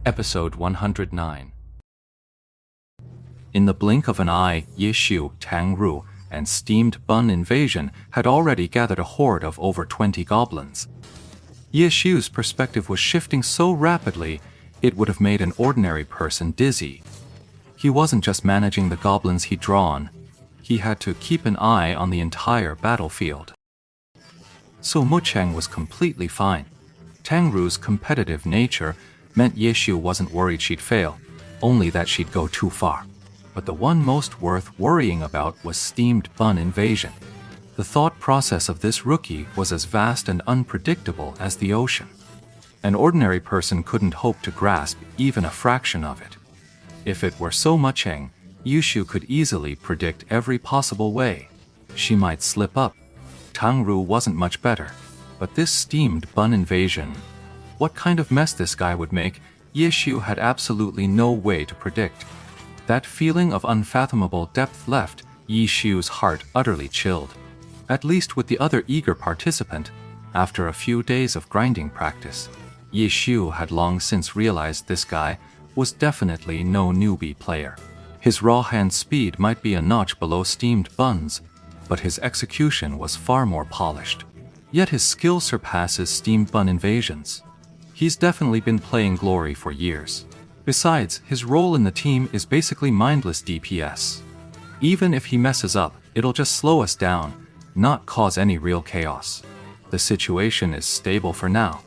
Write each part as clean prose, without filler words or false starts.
Episode 109. In the blink of an eye, Ye Xiu, Tang Ru, and Steamed Bun Invasion had already gathered a horde of over 20 goblins. Ye Xiu's perspective was shifting so rapidly, it would have made an ordinary person dizzy. He wasn't just managing the goblins he'd drawn, he had to keep an eye on the entire battlefield. So Mu Cheng was completely fine. Tang Ru's competitive nature meant Ye Xiu wasn't worried she'd fail, only that she'd go too far. But the one most worth worrying about was Steamed Bun Invasion. The thought process of this rookie was as vast and unpredictable as the ocean. An ordinary person couldn't hope to grasp even a fraction of it. If it were so Mu Cheng, Ye Xiu could easily predict every possible way. She might slip up. Tang Ru wasn't much better, but this Steamed Bun Invasion, what kind of mess this guy would make, Ye Xiu had absolutely no way to predict. That feeling of unfathomable depth left Ye Xiu's heart utterly chilled. At least with the other eager participant, after a few days of grinding practice, Ye Xiu had long since realized this guy was definitely no newbie player. His raw hand speed might be a notch below Steamed Bun's, but his execution was far more polished. Yet his skill surpasses Steamed Bun Invasion's. He's definitely been playing Glory for years. Besides, his role in the team is basically mindless DPS. Even if he messes up, it'll just slow us down, not cause any real chaos. The situation is stable for now,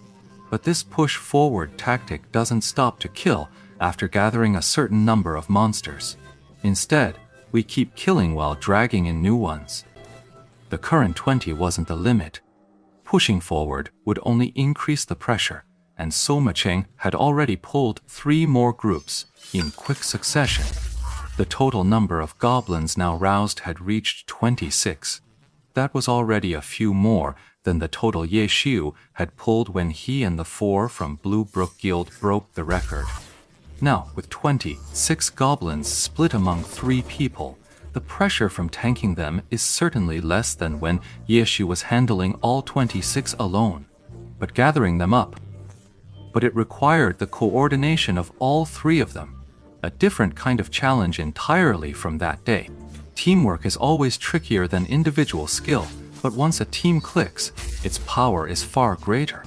but this push-forward tactic doesn't stop to kill after gathering a certain number of monsters. Instead, we keep killing while dragging in new ones. The current 20 wasn't the limit. Pushing forward would only increase the pressure, and so Mu Cheng had already pulled 3 more groups in quick succession. The total number of goblins now roused had reached 26. That was already a few more than the total Ye Xiu had pulled when he and the 4 from Blue Brook Guild broke the record. Now, with 26 goblins split among 3 people, the pressure from tanking them is certainly less than when Ye Xiu was handling all 26 alone. But gathering them up, it required the coordination of all 3 of them, a different kind of challenge entirely from that day. Teamwork is always trickier than individual skill, but once a team clicks, its power is far greater.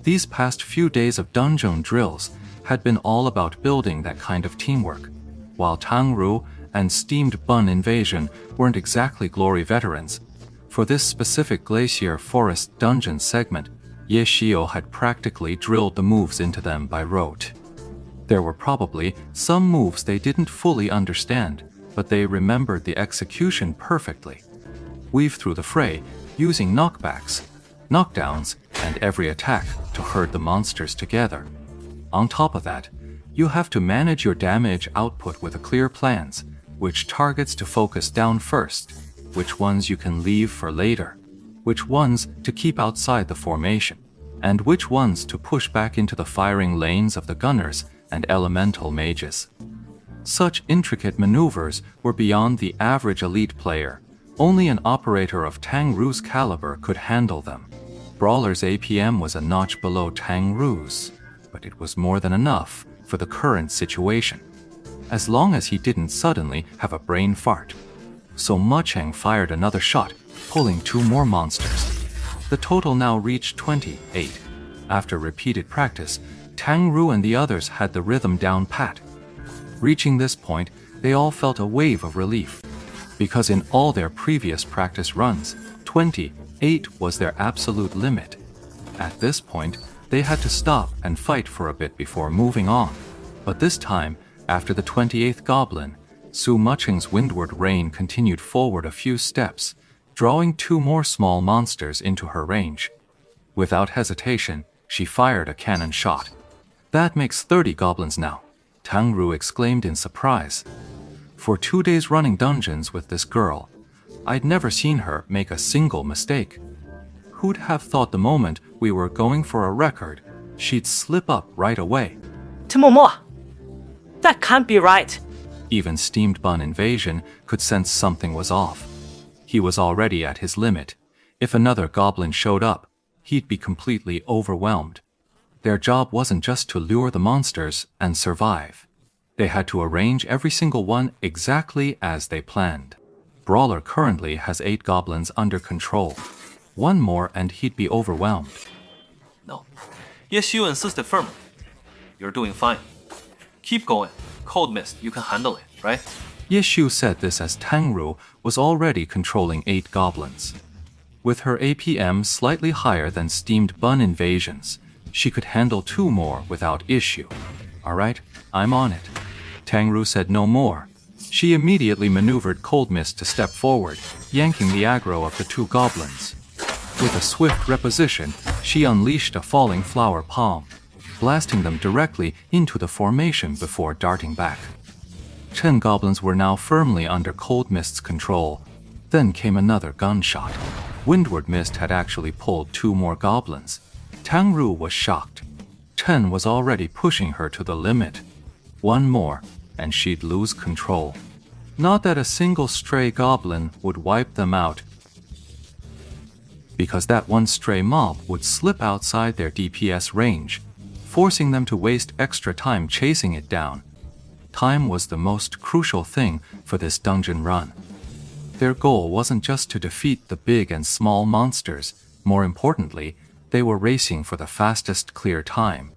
These past few days of dungeon drills had been all about building that kind of teamwork, while Tang Ru and Steamed Bun Invasion weren't exactly Glory veterans. For this specific Glacier Forest dungeon segment, Ye Xiu had practically drilled the moves into them by rote. There were probably some moves they didn't fully understand, but they remembered the execution perfectly. Weave through the fray, using knockbacks, knockdowns, and every attack to herd the monsters together. On top of that, you have to manage your damage output with clear plans, which targets to focus down first, which ones you can leave for later, which ones to keep outside the formation, and which ones to push back into the firing lanes of the gunners and elemental mages. Such intricate maneuvers were beyond the average elite player. Only an operator of Tang Ru's caliber could handle them. Brawler's APM was a notch below Tang Ru's, but it was more than enough for the current situation, as long as he didn't suddenly have a brain fart. So Mu Cheng fired another shot, pulling 2 more monsters. The total now reached 28. After repeated practice, Tang Ru and the others had the rhythm down pat. Reaching this point, they all felt a wave of relief, because in all their previous practice runs, 28 was their absolute limit. At this point, they had to stop and fight for a bit before moving on. But this time, after the 28th goblin, Mu Cheng's windward rain continued forward a few steps, drawing 2 more small monsters into her range. Without hesitation, she fired a cannon shot. "That makes 30 goblins now," Tang Ru exclaimed in surprise. For 2 days running dungeons with this girl, I'd never seen her make a single mistake. Who'd have thought the moment we were going for a record, she'd slip up right away? Momo, that can't be right. Even Steamed Bun Invasion could sense something was off. He was already at his limit. If another goblin showed up, he'd be completely overwhelmed. their job wasn't just to lure the monsters and survive. They had to arrange every single one exactly as they planned. Brawler currently has 8 goblins under control. One more and he'd be overwhelmed. No. Ye Xiu insisted firmly. You're doing fine. Keep going. Cold Mist, you can handle it, right? Ye Xiu said this as Tang Ru was already controlling 8 goblins. With her APM slightly higher than Steamed Bun Invasions, she could handle 2 more without issue. Alright, I'm on it. Tang Ru said no more. She immediately maneuvered Cold Mist to step forward, yanking the aggro of the 2 goblins. With a swift reposition, she unleashed a falling flower palm, blasting them directly into the formation before darting back. 10 goblins were now firmly under Cold Mist's control. Then came another gunshot. Windward Mist had actually pulled 2 more goblins. Tang Ru was shocked. Chen was already pushing her to the limit. 1 more, and she'd lose control. Not that a single stray goblin would wipe them out, because that one stray mob would slip outside their DPS range, forcing them to waste extra time chasing it down. Time was the most crucial thing for this dungeon run. Their goal wasn't just to defeat the big and small monsters. More importantly, they were racing for the fastest clear time.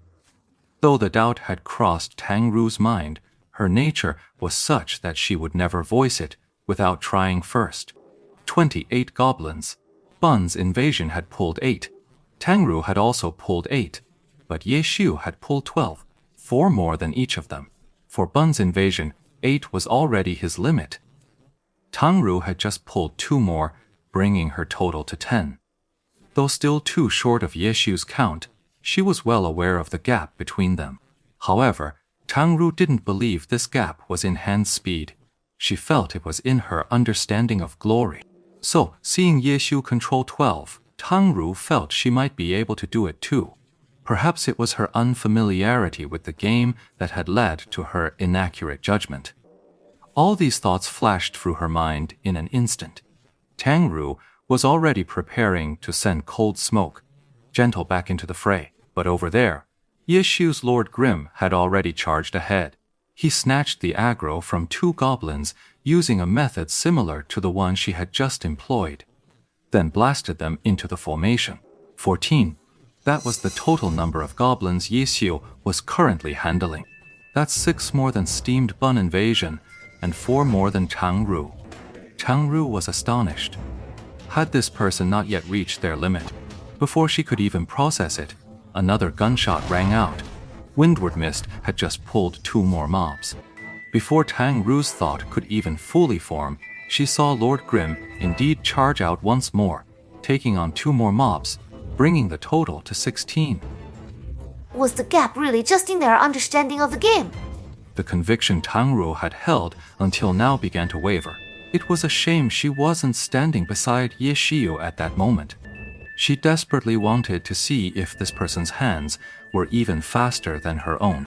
Though the doubt had crossed Tang Ru's mind, her nature was such that she would never voice it without trying first. 28 goblins. Bun's invasion had pulled 8. Tang Ru had also pulled 8, but Ye Xiu had pulled 12, 4 more than each of them. For Bun's invasion, 8 was already his limit. Tang Ru had just pulled 2 more, bringing her total to 10. Though still too short of Ye Xiu's count, she was well aware of the gap between them. However, Tang Ru didn't believe this gap was in hand speed. She felt it was in her understanding of glory. So, seeing Ye Xiu control 12, Tang Ru felt she might be able to do it too. Perhaps it was her unfamiliarity with the game that had led to her inaccurate judgment. All these thoughts flashed through her mind in an instant. Tang Ru was already preparing to send Cold Smoke, Gentle, back into the fray, but over there, Ye Xiu's Lord Grim had already charged ahead. He snatched the aggro from 2 goblins using a method similar to the one she had just employed, then blasted them into the formation. 14. That was the total number of goblins Ye Xiu was currently handling. That's 6 more than Steamed Bun Invasion, and 4 more than Tang Ru. Tang Ru was astonished. Had this person not yet reached their limit? Before she could even process it, another gunshot rang out. Windward Mist had just pulled 2 more mobs. Before Tang Ru's thought could even fully form, she saw Lord Grim indeed charge out once more, taking on 2 more mobs, bringing the total to 16. Was the gap really just in their understanding of the game? The conviction Tang Ru had held until now began to waver. It was a shame she wasn't standing beside Ye Xiu at that moment. She desperately wanted to see if this person's hands were even faster than her own.